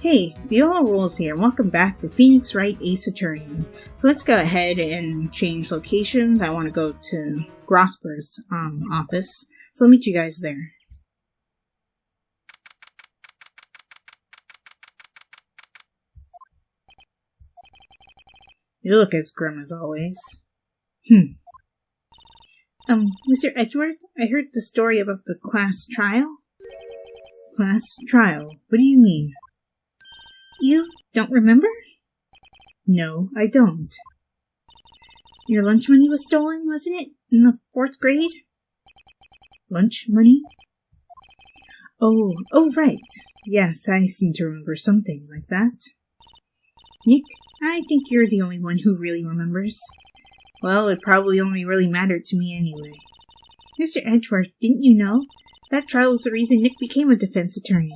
Hey, Viola Rules here. Welcome back to Phoenix Wright Ace Attorney. So let's go ahead and change locations. I want to go to Grosper's office. So I'll meet you guys there. You look as grim as always. Mr. Edgeworth, I heard the story about the class trial? Class trial? What do you mean? You don't remember? No, I don't. Your lunch money was stolen, wasn't it? In the 4th grade? Lunch money? Oh, right. Yes, I seem to remember something like that. Nick, I think you're the only one who really remembers. Well, it probably only really mattered to me anyway. Mr. Edgeworth, didn't you know? That trial was the reason Nick became a defense attorney.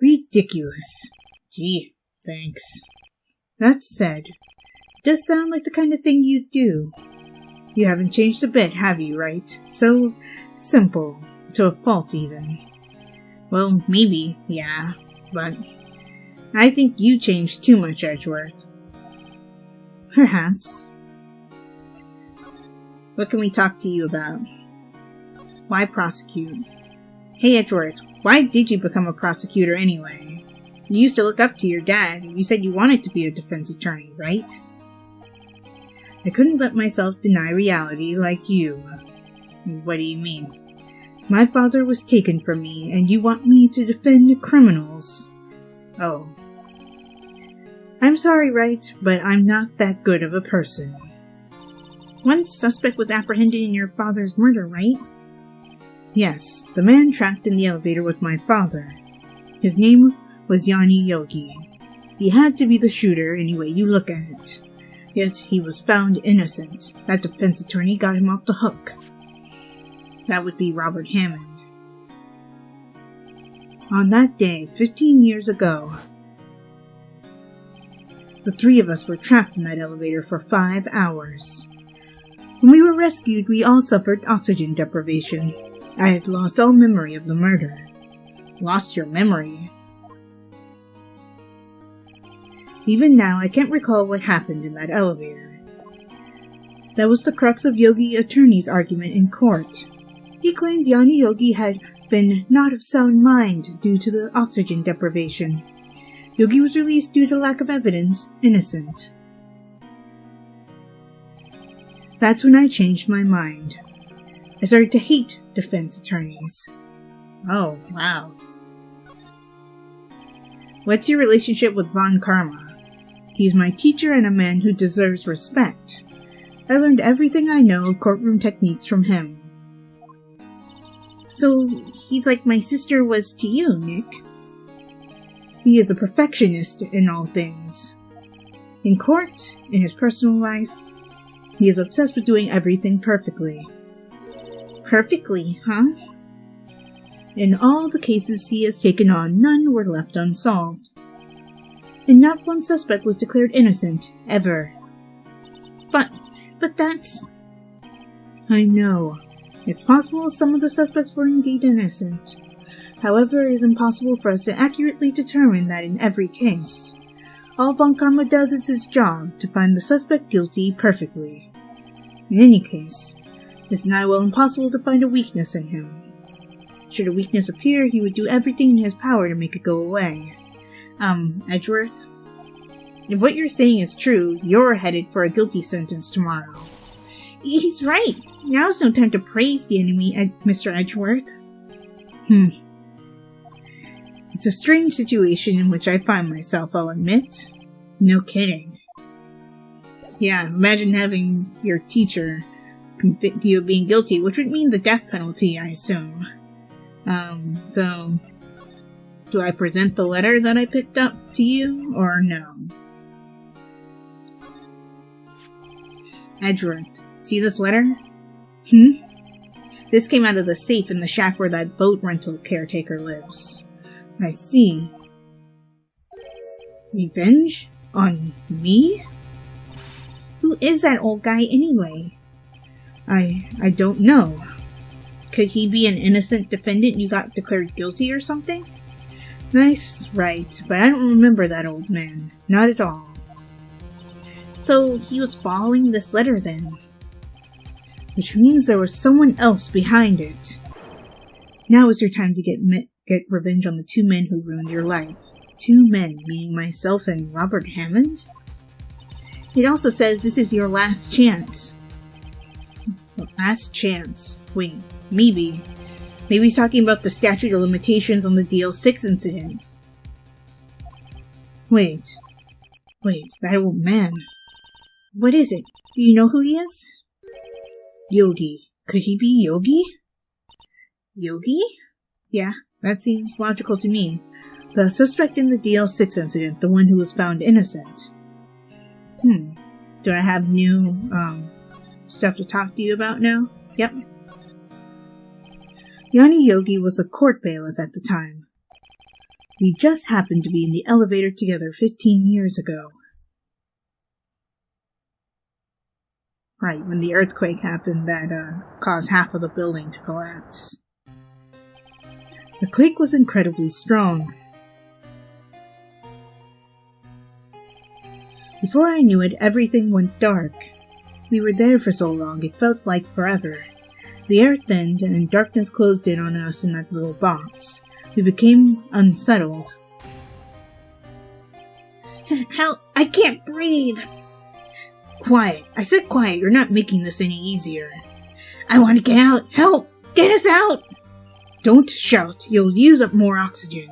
Ridiculous. Gee, thanks. That said, it does sound like the kind of thing you'd do. You haven't changed a bit, have you, Wright? So simple. To a fault, even. Well, maybe, yeah, but I think you changed too much, Edgeworth. Perhaps. What can we talk to you about? Why prosecute? Hey, Edgeworth, why did you become a prosecutor anyway? You used to look up to your dad. You said you wanted to be a defense attorney, right? I couldn't let myself deny reality like you. What do you mean? My father was taken from me, and you want me to defend criminals. Oh. I'm sorry, Wright, but I'm not that good of a person. One suspect was apprehended in your father's murder, right? Yes, the man trapped in the elevator with my father. His name was Yanni Yogi. He had to be the shooter any way you look at it. Yet he was found innocent. That defense attorney got him off the hook. That would be Robert Hammond. On that day, 15 years ago, the 3 of us were trapped in that elevator for 5 hours. When we were rescued, we all suffered oxygen deprivation. I had lost all memory of the murder. Lost your memory? Even now, I can't recall what happened in that elevator. That was the crux of Yogi Attorney's argument in court. He claimed Yanni Yogi had been not of sound mind due to the oxygen deprivation. Yogi was released due to lack of evidence, innocent. That's when I changed my mind. I started to hate defense attorneys. Oh, wow. What's your relationship with Von Karma? He's my teacher and a man who deserves respect. I learned everything I know of courtroom techniques from him. So, he's like my sister was to you, Nick. He is a perfectionist in all things. In court, in his personal life, he is obsessed with doing everything perfectly. Perfectly, huh? In all the cases he has taken on, none were left unsolved. And not one suspect was declared innocent, ever. But that's... I know. It's possible some of the suspects were indeed innocent. However, it is impossible for us to accurately determine that in every case. All Von Karma does is his job, to find the suspect guilty perfectly. In any case, it's nigh well impossible to find a weakness in him. Should a weakness appear, he would do everything in his power to make it go away. Edgeworth? If what you're saying is true, you're headed for a guilty sentence tomorrow. He's right! Now's no time to praise the enemy, Mr. Edgeworth. It's a strange situation in which I find myself, I'll admit. No kidding. Yeah, imagine having your teacher convict you of being guilty, which would mean the death penalty, I assume. So, do I present the letter that I picked up to you, or no? Edgeworth, see this letter? This came out of the safe in the shack where that boat rental caretaker lives. I see. Revenge? On me? Who is that old guy anyway? I don't know. Could he be an innocent defendant you got declared guilty or something? Nice, right, but I don't remember that old man. Not at all. So he was following this letter then. Which means there was someone else behind it. Now is your time to get revenge on the two men who ruined your life. Two men, meaning myself and Robert Hammond? It also says this is your last chance. Last chance. Wait, maybe. Maybe he's talking about the statute of limitations on the DL6 incident. Wait, that old man. What is it? Do you know who he is? Yogi. Could he be Yogi? Yogi? Yeah, that seems logical to me. The suspect in the DL6 incident, the one who was found innocent. Do I have new, stuff to talk to you about now? Yep. Yanni Yogi was a court bailiff at the time. We just happened to be in the elevator together 15 years ago. Right, when the earthquake happened that caused half of the building to collapse. The quake was incredibly strong. Before I knew it, everything went dark. We were there for so long, it felt like forever. The air thinned, and darkness closed in on us in that little box. We became unsettled. Help! I can't breathe! Quiet. I said quiet. You're not making this any easier. I want to get out. Help! Get us out! Don't shout. You'll use up more oxygen.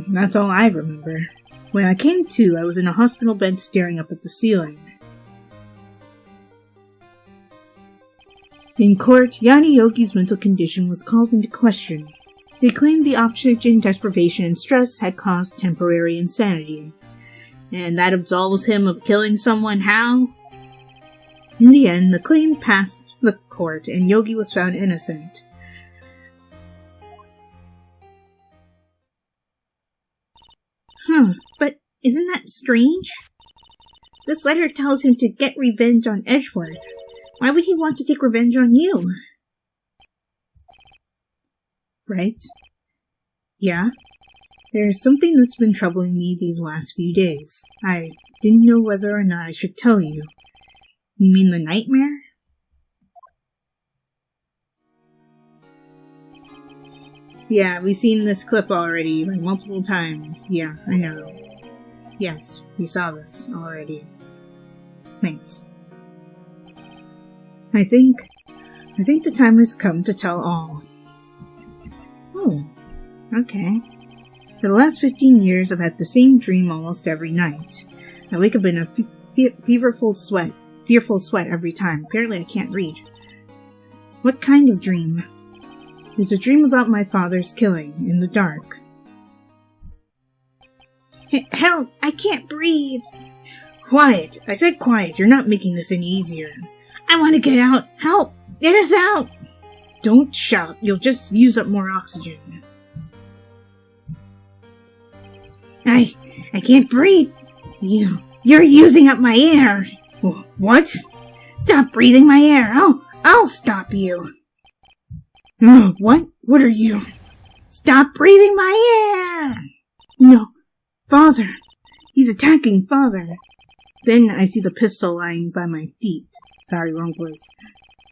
That's all I remember. When I came to, I was in a hospital bed staring up at the ceiling. In court, Yanni Yogi's mental condition was called into question. They claimed the oxygen deprivation and stress had caused temporary insanity. And that absolves him of killing someone how? In the end, the claim passed the court and Yogi was found innocent. But isn't that strange? This letter tells him to get revenge on Edgeworth. Why would he want to take revenge on you? Right? Yeah? There's something that's been troubling me these last few days. I didn't know whether or not I should tell you. You mean the nightmare? Yeah, we've seen this clip already, like multiple times. Yeah, I know. Yes, we saw this already. Thanks. I think the time has come to tell all. Oh, okay. For the last 15 years, I've had the same dream almost every night. I wake up in a fearful sweat every time. Apparently I can't read. What kind of dream? It's a dream about my father's killing, in the dark. Help! I can't breathe! Quiet! I said quiet, you're not making this any easier. I want to get out! Help! Get us out! Don't shout, you'll just use up more oxygen. I can't breathe! You're using up my air! What? Stop breathing my air! I'll stop you! What? What are you? Stop breathing my air! No. Father! He's attacking Father! Then I see the pistol lying by my feet. Sorry, wrong place.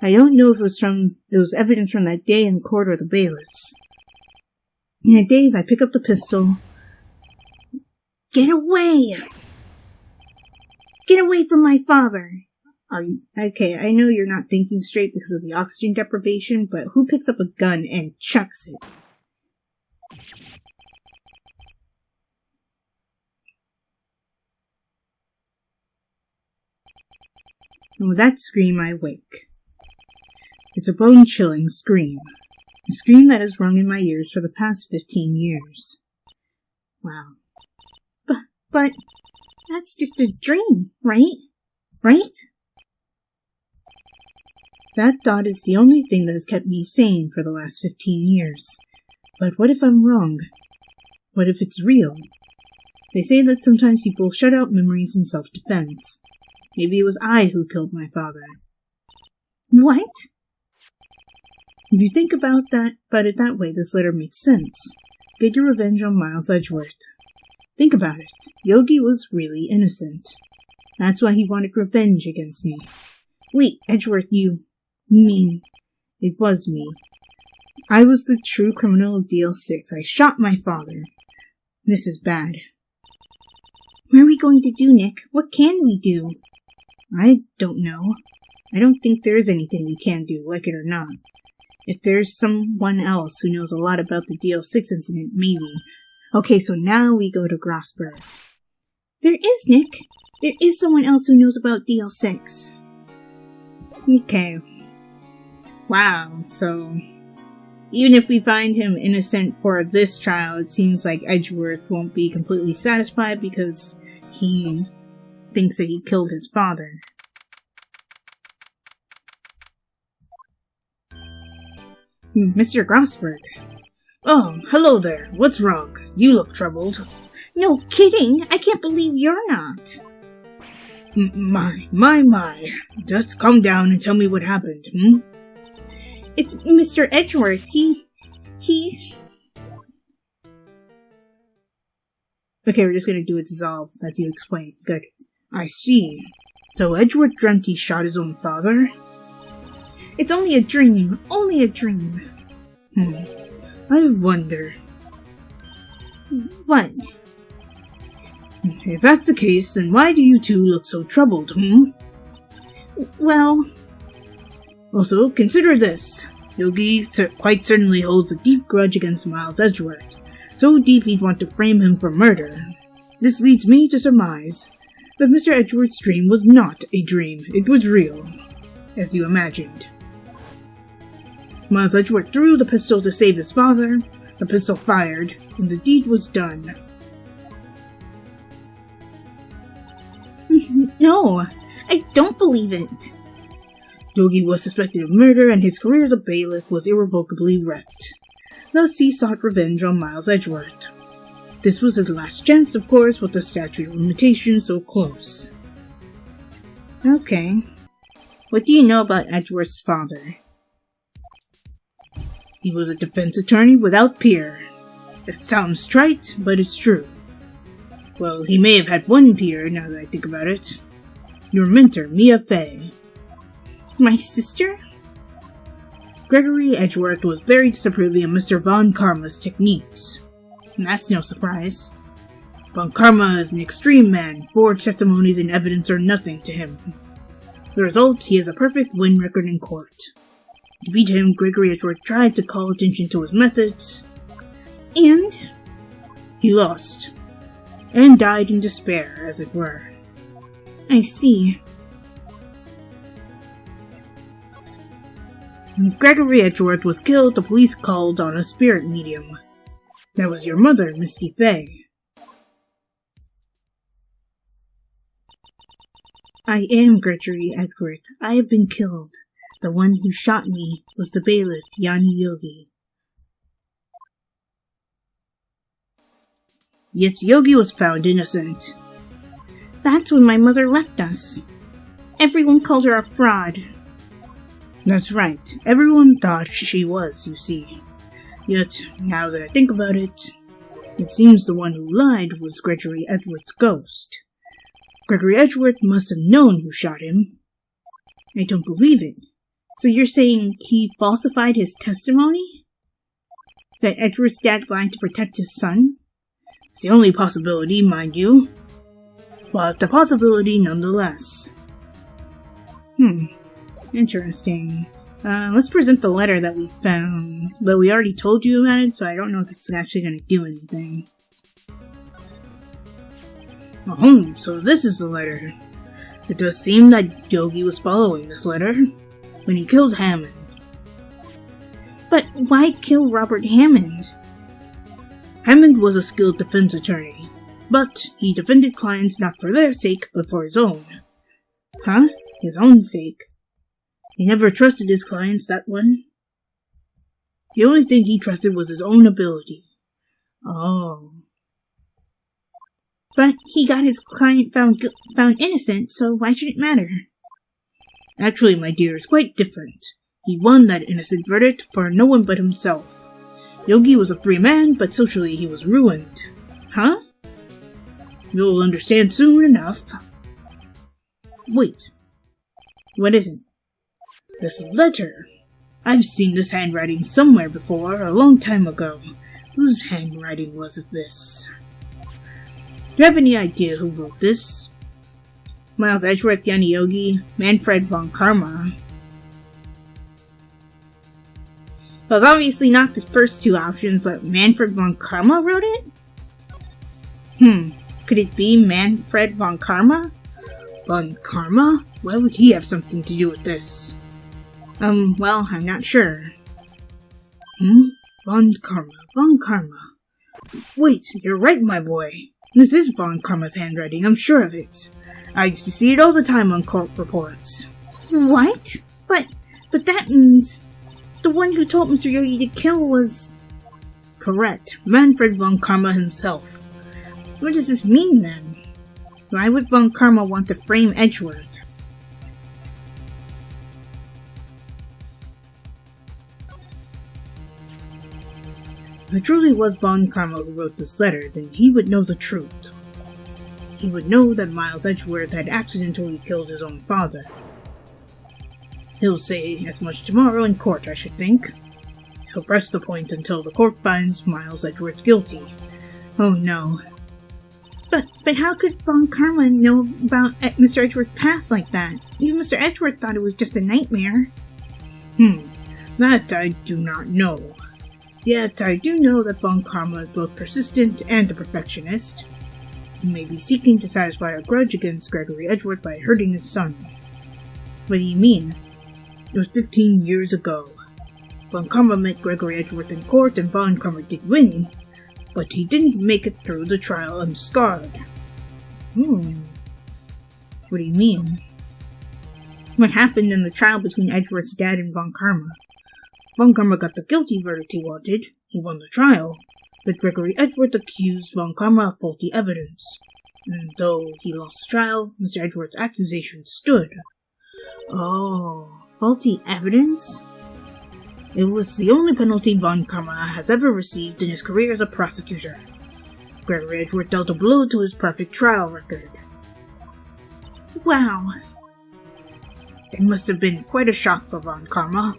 I don't know if it was evidence from that day in court or the bailiffs. In a daze, I pick up the pistol. Get away! Get away from my father! Okay, I know you're not thinking straight because of the oxygen deprivation, but who picks up a gun and chucks it? And with that scream, I wake. It's a bone-chilling scream. A scream that has rung in my ears for the past 15 years. Wow. But that's just a dream, right? Right? That thought is the only thing that has kept me sane for the last 15 years. But what if I'm wrong? What if it's real? They say that sometimes people shut out memories in self-defense. Maybe it was I who killed my father. What? If you think about it that way, this letter makes sense. Get your revenge on Miles Edgeworth. Think about it. Yogi was really innocent. That's why he wanted revenge against me. Wait, Edgeworth, you mean it was me. I was the true criminal of DL6. I shot my father. This is bad. What are we going to do, Nick? What can we do? I don't know. I don't think there is anything we can do, like it or not. If there's someone else who knows a lot about the DL6 incident, maybe. Okay, so now we go to Grosberg. There is, Nick. There is someone else who knows about DL6. Okay. Wow, so even if we find him innocent for this trial, it seems like Edgeworth won't be completely satisfied because he thinks that he killed his father. Mr. Grosberg. Oh, hello there. What's wrong? You look troubled. No kidding! I can't believe you're not. My. Just calm down and tell me what happened, It's Mr. Edgeworth. He... Okay, we're just gonna do a dissolve, as you explained. Good. I see. So Edgeworth dreamt he shot his own father? It's only a dream. Only a dream. I wonder. What? If that's the case, then why do you two look so troubled, Well... Also, consider this. Yogi quite certainly holds a deep grudge against Miles Edgeworth. So deep he'd want to frame him for murder. This leads me to surmise that Mr. Edgeworth's dream was not a dream. It was real, as you imagined. Miles Edgeworth drew the pistol to save his father, the pistol fired, and the deed was done. No, I don't believe it. Yogi was suspected of murder and his career as a bailiff was irrevocably wrecked. Thus he sought revenge on Miles Edgeworth. This was his last chance, of course, with the statute of limitations so close. Okay. What do you know about Edgeworth's father? He was a defense attorney without peer. It sounds trite, but it's true. Well, he may have had one peer, now that I think about it. Your mentor, Mia Fey. My sister? Gregory Edgeworth was very disapproving of Mr. Von Karma's techniques. And that's no surprise. Von Karma is an extreme man. Forged testimonies and evidence are nothing to him. The result, he has a perfect win record in court. To beat him, Gregory Edgeworth tried to call attention to his methods. And he lost. And died in despair, as it were. I see. When Gregory Edgeworth was killed, the police called on a spirit medium. That was your mother, Misty Fey. I am Gregory Edgeworth. I have been killed. The one who shot me was the bailiff, Yanni Yogi. Yet Yogi was found innocent. That's when my mother left us. Everyone called her a fraud. That's right. Everyone thought she was, you see. Yet, now that I think about it, it seems the one who lied was Gregory Edgeworth's ghost. Gregory Edgeworth must have known who shot him. I don't believe it. So you're saying he falsified his testimony? That Edgeworth's dad lied to protect his son? It's the only possibility, mind you. But the possibility nonetheless. Interesting. Let's present the letter that we found. Though we already told you about it, so I don't know if this is actually going to do anything. Oh, so this is the letter. It does seem that Yogi was following this letter when he killed Hammond. But why kill Robert Hammond? Hammond was a skilled defense attorney, but he defended clients not for their sake, but for his own. Huh? His own sake? He never trusted his clients, that one. The only thing he trusted was his own ability. Oh. But he got his client found innocent, so why should it matter? Actually, my dear, it's quite different. He won that innocent verdict for no one but himself. Yogi was a free man, but socially he was ruined. Huh? You'll understand soon enough. Wait. What is it? This letter. I've seen this handwriting somewhere before, a long time ago. Whose handwriting was this? Do you have any idea who wrote this? Miles Edgeworth, Yanni Yogi, Manfred von Karma. Well, it's obviously not the first two options, but Manfred von Karma wrote it? Could it be Manfred von Karma? Von Karma? Why would he have something to do with this? Well, I'm not sure. Von Karma. Wait, you're right, my boy. This is Von Karma's handwriting, I'm sure of it. I used to see it all the time on court reports. What? But that means the one who told Mr. Yogi to kill was... Correct, Manfred von Karma himself. What does this mean, then? Why would von Karma want to frame Edgeworth? If it truly was von Karma who wrote this letter, then he would know the truth. He would know that Miles Edgeworth had accidentally killed his own father. He'll say as much tomorrow in court, I should think. He'll press the point until the court finds Miles Edgeworth guilty. Oh no. But how could von Karma know about Mr. Edgeworth's past like that? Even Mr. Edgeworth thought it was just a nightmare. That I do not know. Yet I do know that von Karma is both persistent and a perfectionist. He may be seeking to satisfy a grudge against Gregory Edgeworth by hurting his son. What do you mean? It was 15 years ago. Von Karma met Gregory Edgeworth in court and von Karma did win, but he didn't make it through the trial unscarred. What do you mean? What happened in the trial between Edgeworth's dad and von Karma? Von Karma got the guilty verdict he wanted. He won the trial, but Gregory Edgeworth accused von Karma of faulty evidence. And though he lost the trial, Mr. Edgeworth's accusation stood. Oh, faulty evidence? It was the only penalty von Karma has ever received in his career as a prosecutor. Gregory Edgeworth dealt a blow to his perfect trial record. Wow. It must have been quite a shock for von Karma.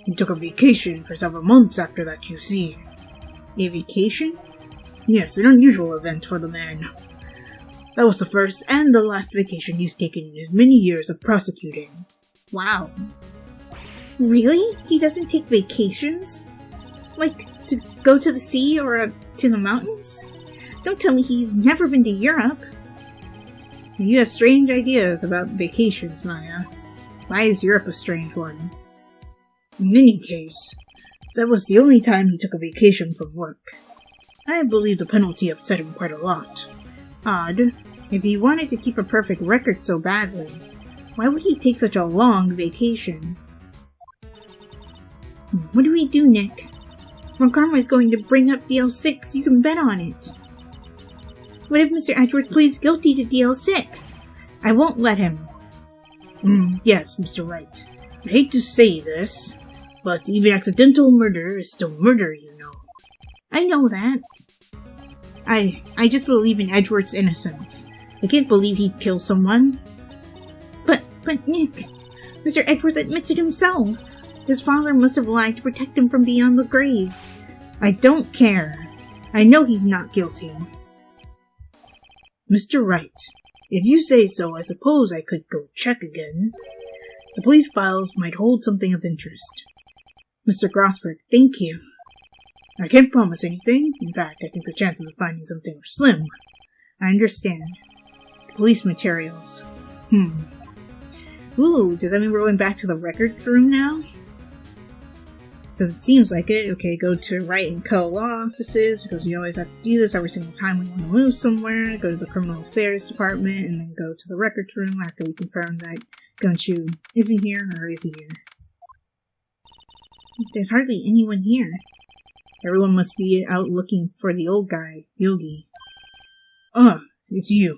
He took a vacation for several months after that, you see. A vacation? Yes, an unusual event for the man. That was the first and the last vacation he's taken in his many years of prosecuting. Wow. Really? He doesn't take vacations? Like, to go to the sea or to the mountains? Don't tell me he's never been to Europe. You have strange ideas about vacations, Maya. Why is Europe a strange one? In any case, that was the only time he took a vacation from work. I believe the penalty upset him quite a lot. Odd. If he wanted to keep a perfect record so badly, why would he take such a long vacation? What do we do, Nick? Von Karma is going to bring up DL6, you can bet on it. What if Mr. Edgeworth pleads guilty to DL6? I won't let him. Yes, Mr. Wright. I hate to say this, but even accidental murder is still murder, you know. I know that. I just believe in Edgeworth's innocence. I can't believe he'd kill someone. But Nick, Mr. Edgeworth admits it himself. His father must have lied to protect him from beyond the grave. I don't care. I know he's not guilty. Mr. Wright, if you say so, I suppose I could go check again. The police files might hold something of interest. Mr. Grossberg, thank you. I can't promise anything. In fact, I think the chances of finding something are slim. I understand. Police materials. Ooh, does that mean we're going back to the records room now? Because it seems like it. Okay, go to Wright and Co. law offices, because we always have to do this every single time we want to move somewhere. Go to the criminal affairs department, and then go to the records room after we confirm that Gunchu isn't here, or is he here? There's hardly anyone here. Everyone must be out looking for the old guy, Yogi. It's you.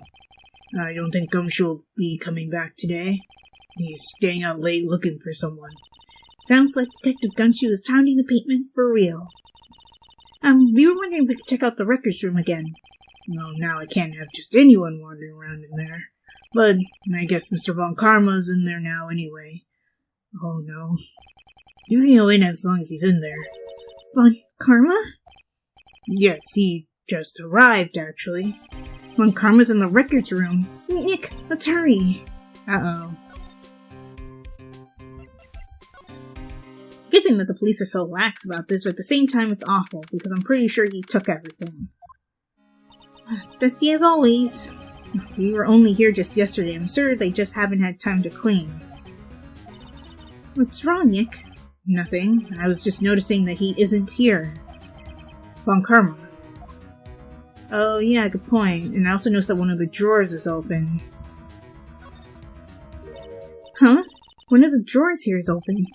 I don't think Gumshoe will be coming back today. He's staying out late looking for someone. Sounds like Detective Gumshoe is pounding the pavement for real. We were wondering if we could check out the records room again. Well, now I can't have just anyone wandering around in there. But I guess Mr. Von Karma's in there now anyway. Oh no. You can go in as long as he's in there. Von Karma? Yes, he just arrived, actually. Von Karma's in the records room. Nick, let's hurry. Uh-oh. Good thing that the police are so lax about this, but at the same time it's awful, because I'm pretty sure he took everything. Dusty as always. We were only here just yesterday. I'm sure they just haven't had time to clean. What's wrong, Nick? Nothing. I was just noticing that he isn't here. Von Karma. Oh yeah, good point. And I also noticed that one of the drawers is open. Huh? One of the drawers here is open.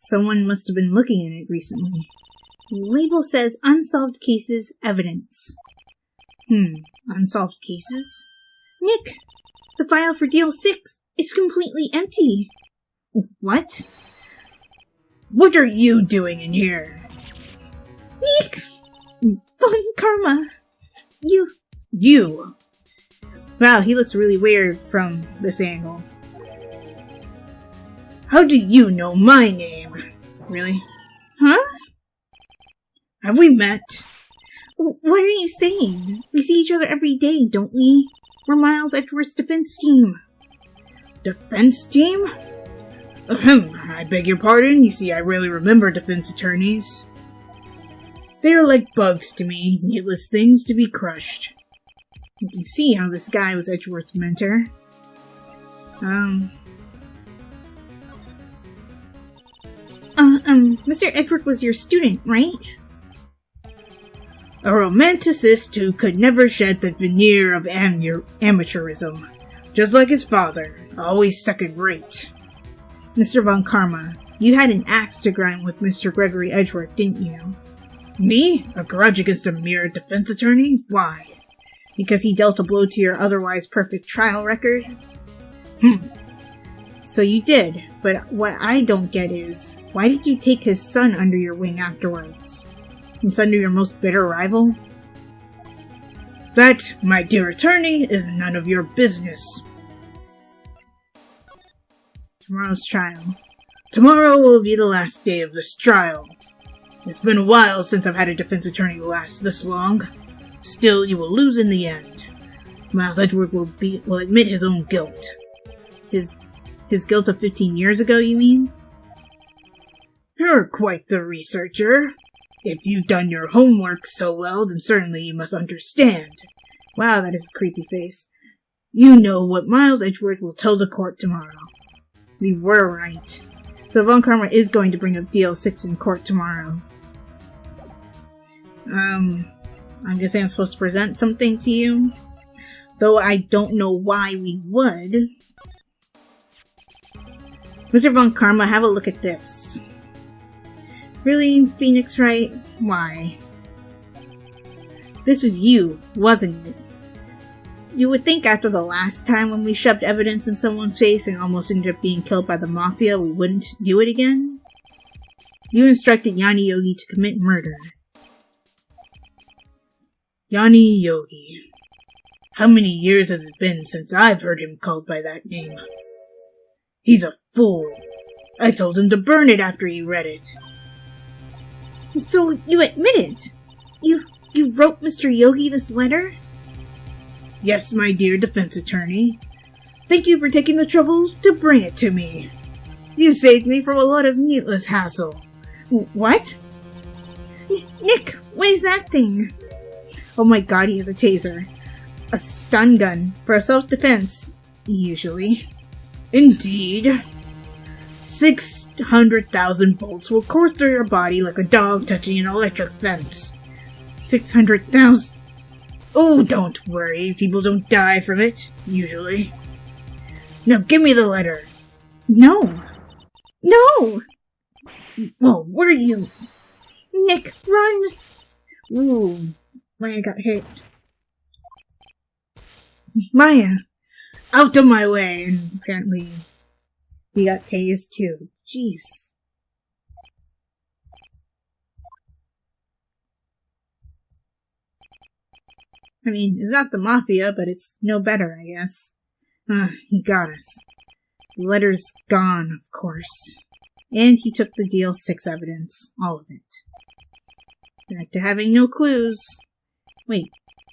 Someone must have been looking in it recently. The label says Unsolved Cases Evidence. Unsolved cases? Nick! The file for Deal 6 is completely empty. What? What are you doing in here? Nick! Von Karma! You! Wow, he looks really weird from this angle. How do you know my name? Really? Huh? Have we met? What are you saying? We see each other every day, don't we? We're Miles Edgeworth's defense team. Defense team? I beg your pardon. You see, I rarely remember defense attorneys. They are like bugs to me, needless things to be crushed. You can see how this guy was Edgeworth's mentor. Mr. Edgeworth was your student, right? A romanticist who could never shed the veneer of amateurism. Just like his father, always second-rate. Mr. Von Karma, you had an axe to grind with Mr. Gregory Edgeworth, didn't you? Me? A grudge against a mere defense attorney? Why? Because he dealt a blow to your otherwise perfect trial record? So you did, but what I don't get is, why did you take his son under your wing afterwards? It's under your most bitter rival? That, my dear attorney, is none of your business. Tomorrow's trial. Tomorrow will be the last day of this trial. It's been a while since I've had a defense attorney last this long. Still, you will lose in the end. Miles Edgeworth will admit his own guilt. His guilt of 15 years ago, you mean? You're quite the researcher. If you've done your homework so well, then certainly you must understand. Wow, that is a creepy face. You know what Miles Edgeworth will tell the court tomorrow. We were right. So Von Karma is going to bring up DL6 in court tomorrow. I'm guessing I'm supposed to present something to you. Though I don't know why we would. Mr. Von Karma, have a look at this. Really, Phoenix Wright? Why? This was you, wasn't it? You would think after the last time when we shoved evidence in someone's face and almost ended up being killed by the Mafia, we wouldn't do it again? You instructed Yanni Yogi to commit murder. Yanni Yogi. How many years has it been since I've heard him called by that name? He's a fool. I told him to burn it after he read it. So you admit it? You wrote Mr. Yogi this letter? Yes, my dear defense attorney. Thank you for taking the trouble to bring it to me. You saved me from a lot of needless hassle. What? Nick, what is that thing? Oh my god, he has a taser. A stun gun for self-defense, usually. Indeed. 600,000 volts will course through your body like a dog touching an electric fence. 600,000? Oh, don't worry. People don't die from it, usually. Now give me the letter. No. No! Whoa, what are you? Nick, run! Ooh, Maya got hit. Maya! Out of my way! And apparently, we got tased too. Jeez. I mean, it's not the Mafia, but it's no better, I guess. He got us. The letter's gone, of course. And he took the Deal 6 evidence. All of it. Back to having no clues. Wait,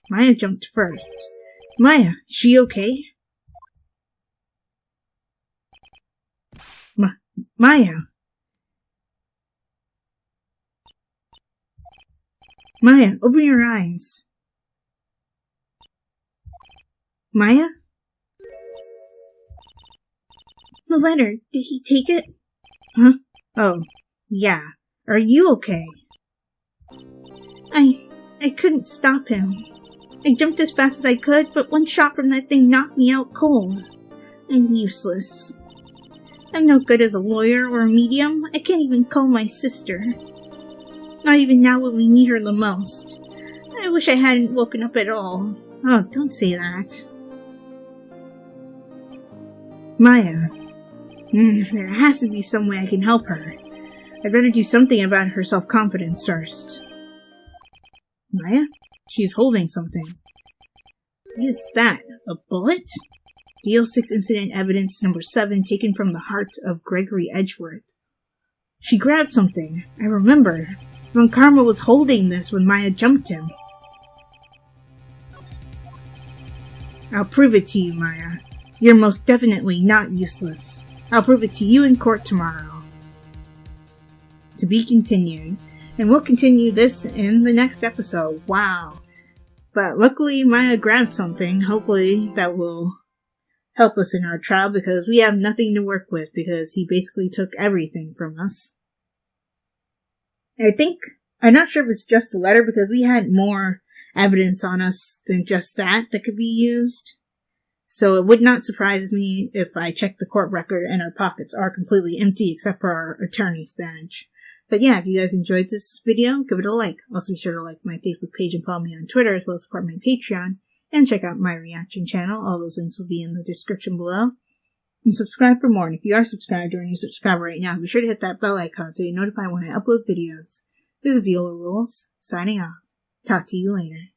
Maya jumped first. Maya, she okay? Maya. Maya, open your eyes. Maya? The letter, did he take it? Huh? Oh, yeah. Are you okay? I couldn't stop him. I jumped as fast as I could, but one shot from that thing knocked me out cold. I'm useless. I'm no good as a lawyer or a medium. I can't even call my sister. Not even now when we need her the most. I wish I hadn't woken up at all. Oh, don't say that. Maya. There has to be some way I can help her. I'd better do something about her self-confidence first. Maya? She's holding something. What is that? A bullet? Deal 6 incident evidence number 7 taken from the heart of Gregory Edgeworth. She grabbed something. I remember. Von Karma was holding this when Maya jumped him. I'll prove it to you, Maya. You're most definitely not useless. I'll prove it to you in court tomorrow. To be continued. And we'll continue this in the next episode. Wow. But luckily Maya grabbed something. Hopefully that will help us in our trial because we have nothing to work with because he basically took everything from us. I'm not sure if it's just the letter because we had more evidence on us than just that could be used. So it would not surprise me if I check the court record and our pockets are completely empty except for our attorney's badge. But yeah, if you guys enjoyed this video, give it a like. Also be sure to like my Facebook page and follow me on Twitter as well as support my Patreon. And check out my reaction channel. All those links will be in the description below. And subscribe for more. And if you are subscribed or a new subscriber right now, be sure to hit that bell icon so you're notified when I upload videos. This is Viola Rules, signing off. Talk to you later.